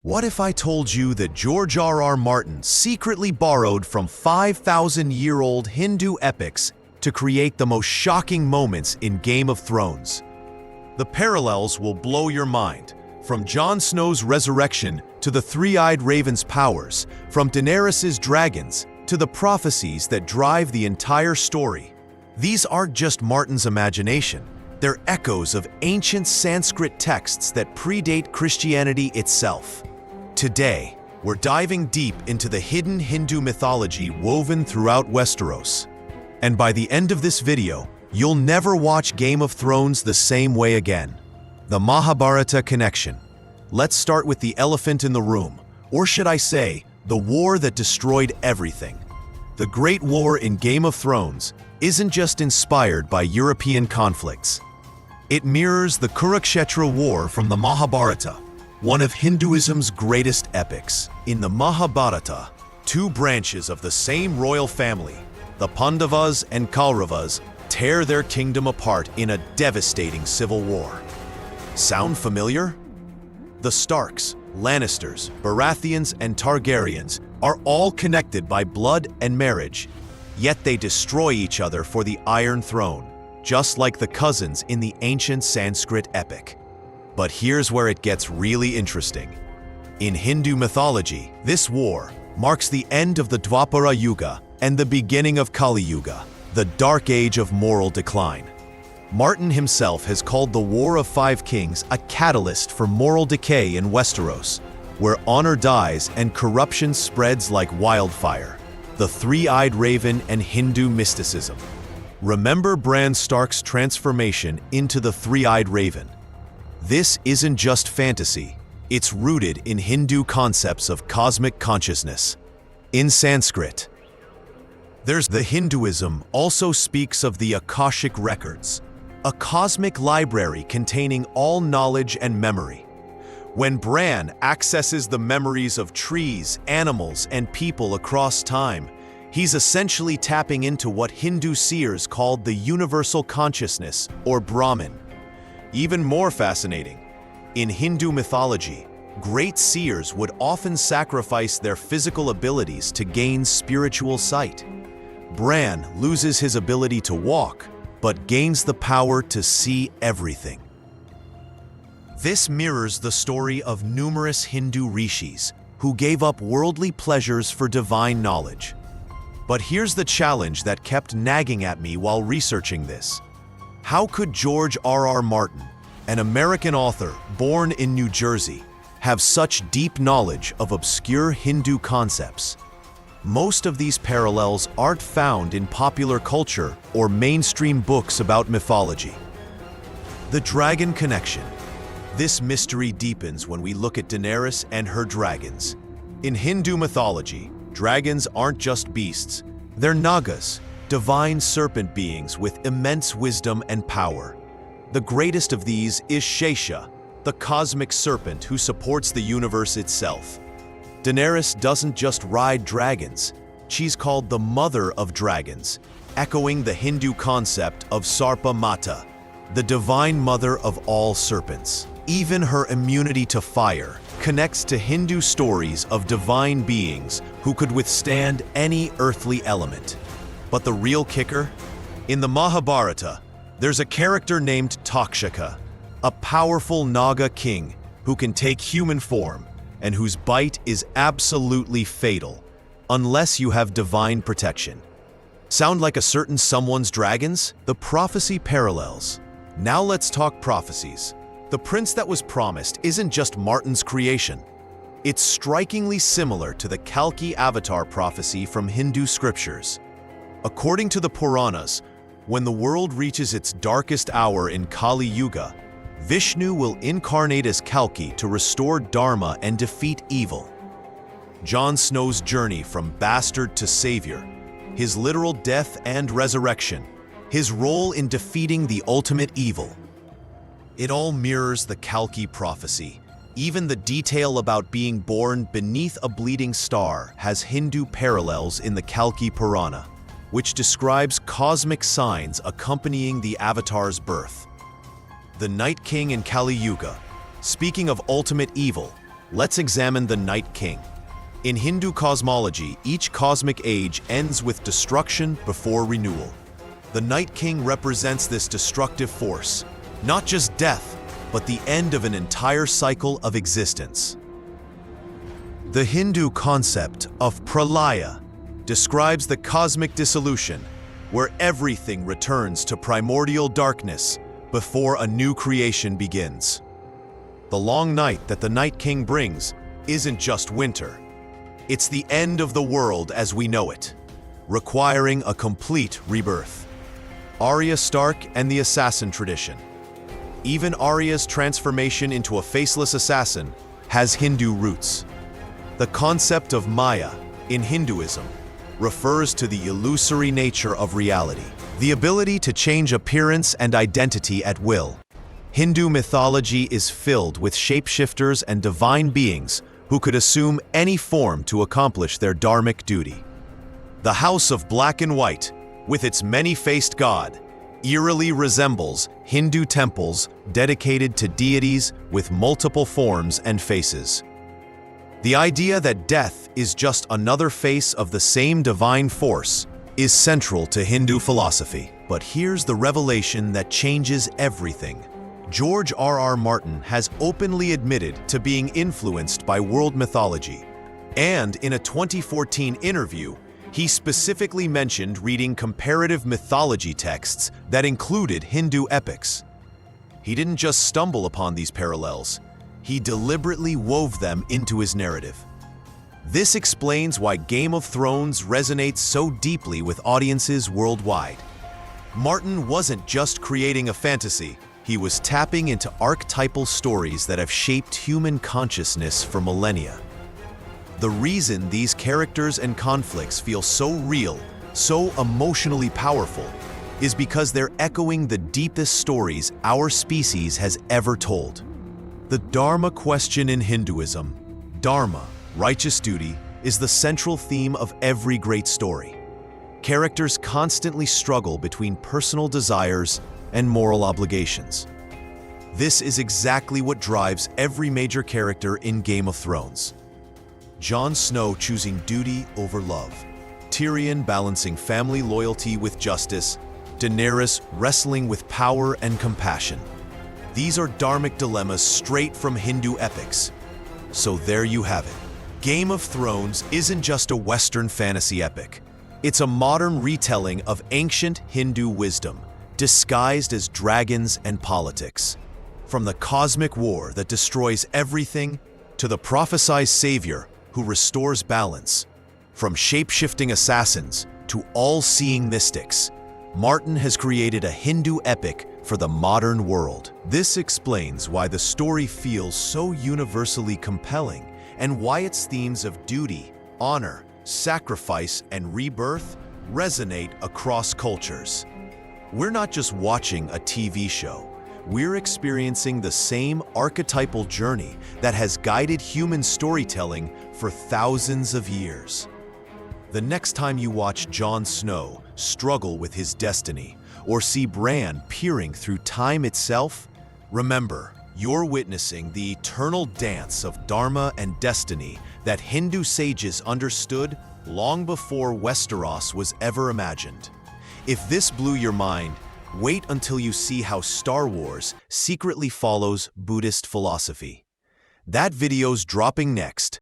What if I told you that George R.R. Martin secretly borrowed from 5,000-year-old Hindu epics to create the most shocking moments in Game of Thrones? The parallels will blow your mind, from Jon Snow's resurrection to the three-eyed raven's powers, from Daenerys' dragons to the prophecies that drive the entire story. These aren't just Martin's imagination. They're echoes of ancient Sanskrit texts that predate Christianity itself. Today, we're diving deep into the hidden Hindu mythology woven throughout Westeros. And by the end of this video, you'll never watch Game of Thrones the same way again. The Mahabharata connection. Let's start with the elephant in the room, or should I say, the war that destroyed everything. The Great War in Game of Thrones isn't just inspired by European conflicts. It mirrors the Kurukshetra war from the Mahabharata, one of Hinduism's greatest epics. In the Mahabharata, two branches of the same royal family, the Pandavas and Kauravas, tear their kingdom apart in a devastating civil war. Sound familiar? The Starks, Lannisters, Baratheons, and Targaryens are all connected by blood and marriage, yet they destroy each other for the Iron Throne, just like the cousins in the ancient Sanskrit epic. But here's where it gets really interesting. In Hindu mythology, this war marks the end of the Dwapara Yuga and the beginning of Kali Yuga, the dark age of moral decline. Martin himself has called the War of Five Kings a catalyst for moral decay in Westeros, where honor dies and corruption spreads like wildfire. The three-eyed raven and Hindu mysticism. Remember Bran Stark's transformation into the three-eyed raven. This isn't just fantasy, it's rooted in Hindu concepts of cosmic consciousness. In Sanskrit, the Hinduism also speaks of the Akashic records, a cosmic library containing all knowledge and memory. When Bran accesses the memories of trees, animals, and people across time, he's essentially tapping into what Hindu seers called the universal consciousness, or Brahman. Even more fascinating, in Hindu mythology, great seers would often sacrifice their physical abilities to gain spiritual sight. Bran loses his ability to walk, but gains the power to see everything. This mirrors the story of numerous Hindu rishis who gave up worldly pleasures for divine knowledge. But here's the challenge that kept nagging at me while researching this. How could George R.R. Martin, an American author born in New Jersey, have such deep knowledge of obscure Hindu concepts? Most of these parallels aren't found in popular culture or mainstream books about mythology. The dragon connection. This mystery deepens when we look at Daenerys and her dragons. In Hindu mythology, dragons aren't just beasts, they're Nagas, divine serpent beings with immense wisdom and power. The greatest of these is Shesha, the cosmic serpent who supports the universe itself. Daenerys doesn't just ride dragons, she's called the mother of dragons, echoing the Hindu concept of Sarpa Mata, the divine mother of all serpents. Even her immunity to fire connects to Hindu stories of divine beings who could withstand any earthly element. But the real kicker? In the Mahabharata, there's a character named Takshaka, a powerful Naga king who can take human form and whose bite is absolutely fatal, unless you have divine protection. Sound like a certain someone's dragons? The prophecy parallels. Now let's talk prophecies. The prince that was promised isn't just Martin's creation. It's strikingly similar to the Kalki Avatar prophecy from Hindu scriptures. According to the Puranas, when the world reaches its darkest hour in Kali Yuga, Vishnu will incarnate as Kalki to restore Dharma and defeat evil. Jon Snow's journey from bastard to savior, his literal death and resurrection, his role in defeating the ultimate evil. It all mirrors the Kalki prophecy. Even the detail about being born beneath a bleeding star has Hindu parallels in the Kalki Purana, which describes cosmic signs accompanying the Avatar's birth. The Night King in Kali Yuga. Speaking of ultimate evil, Let's examine the Night King. In Hindu cosmology, each cosmic age ends with destruction before renewal. The Night King represents this destructive force, not just death, but the end of an entire cycle of existence. The Hindu concept of pralaya describes the cosmic dissolution, where everything returns to primordial darkness before a new creation begins. The long night that the Night King brings isn't just winter. It's the end of the world as we know it, requiring a complete rebirth. Arya Stark and the assassin tradition. Even Arya's transformation into a faceless assassin has Hindu roots. The concept of Maya in Hinduism refers to the illusory nature of reality, the ability to change appearance and identity at will. Hindu mythology is filled with shapeshifters and divine beings who could assume any form to accomplish their dharmic duty. The House of Black and White, with its many-faced god, eerily resembles Hindu temples dedicated to deities with multiple forms and faces. The idea that death is just another face of the same divine force is central to Hindu philosophy. But here's the revelation that changes everything. George R.R. Martin has openly admitted to being influenced by world mythology, and in a 2014 interview, he specifically mentioned reading comparative mythology texts that included Hindu epics. He didn't just stumble upon these parallels, he deliberately wove them into his narrative. This explains why Game of Thrones resonates so deeply with audiences worldwide. Martin wasn't just creating a fantasy, he was tapping into archetypal stories that have shaped human consciousness for millennia. The reason these characters and conflicts feel so real, so emotionally powerful, is because they're echoing the deepest stories our species has ever told. The Dharma question in Hinduism, Dharma, righteous duty, is the central theme of every great story. Characters constantly struggle between personal desires and moral obligations. This is exactly what drives every major character in Game of Thrones. Jon Snow choosing duty over love, Tyrion balancing family loyalty with justice, Daenerys wrestling with power and compassion. These are dharmic dilemmas straight from Hindu epics. So there you have it. Game of Thrones isn't just a Western fantasy epic. It's a modern retelling of ancient Hindu wisdom, disguised as dragons and politics. From the cosmic war that destroys everything to the prophesied savior who restores balance. From shape-shifting assassins to all-seeing mystics, Martin has created a Hindu epic for the modern world. This explains why the story feels so universally compelling and why its themes of duty, honor, sacrifice, and rebirth resonate across cultures. We're not just watching a TV show. We're experiencing the same archetypal journey that has guided human storytelling for thousands of years. The next time you watch Jon Snow struggle with his destiny or see Bran peering through time itself, remember, you're witnessing the eternal dance of dharma and destiny that Hindu sages understood long before Westeros was ever imagined. If this blew your mind, wait until you see how Star Wars secretly follows Buddhist philosophy. That video's dropping next,